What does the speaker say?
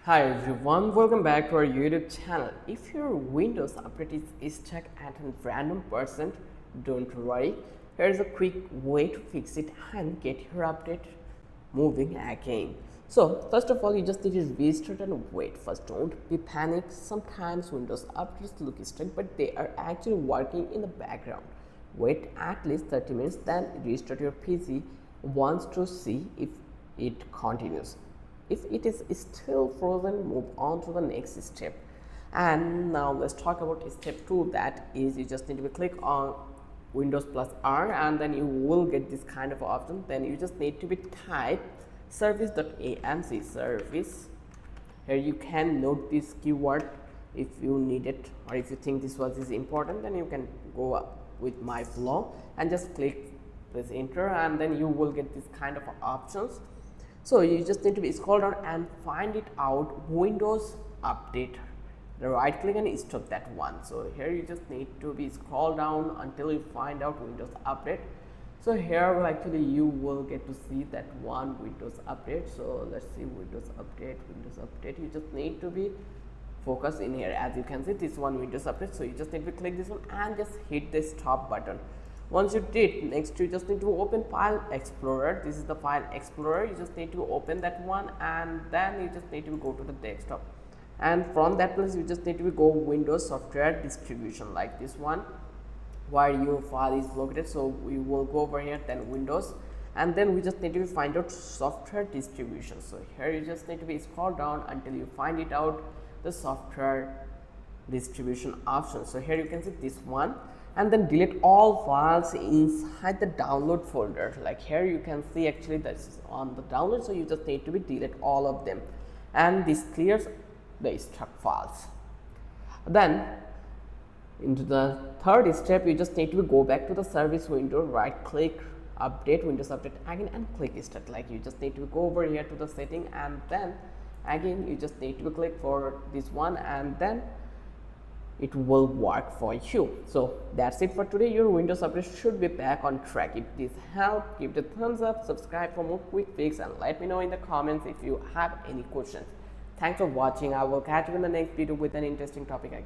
Hi everyone, welcome back to our YouTube channel. If your Windows update is stuck at a random percent, don't worry. Here's a quick way to fix it and get your update moving again. So first of all, you just need to restart and wait. First, don't be panicked. Sometimes Windows updates look stuck, but they are actually working in the background. Wait at least 30 minutes, then restart your PC once to see if it continues. If it is still frozen, move on to the next step. And now let's talk about step 2. That is, you just need to click on Windows plus R and then you will get this kind of option. Then you just need to be type service.amc service. Here you can note this keyword if you need it, or if you think this was is important, then you can go up with my flow and just press enter, and then you will get this kind of options. So you just need to be scroll down and find it out, Windows update. Right click and stop that one. So here you just need to be scroll down until you find out Windows update. So here actually you will get to see that one Windows update. So let's see Windows update. You just need to be focus in here. As you can see, this one Windows update. So you just need to click this one and just hit the stop button. Once you did, next you just need to open File Explorer. This is the File Explorer. You just need to open that one, and then you just need to go to the desktop, and from that place you just need to go Windows Software Distribution, like this one where your file is located. So we will go over here, then Windows, and then we just need to find out Software Distribution. So here you just need to be scroll down until you find it out, the Software Distribution option. So here you can see this one, and then delete all files inside the download folder. Like here you can see actually that's on the download, so you just need to be delete all of them, and this clears the stuck files. Then into the third step, you just need to go back to the service window, right click, update, Windows update again, and click start. Like you just need to go over here to the setting, and then again you just need to click for this one, and then it will work for you. So that's it for today. Your Windows update should be back on track. If this helped, give it a thumbs up, subscribe for more quick fix, and let me know in the comments if you have any questions. Thanks for watching. I will catch you in the next video with an interesting topic again.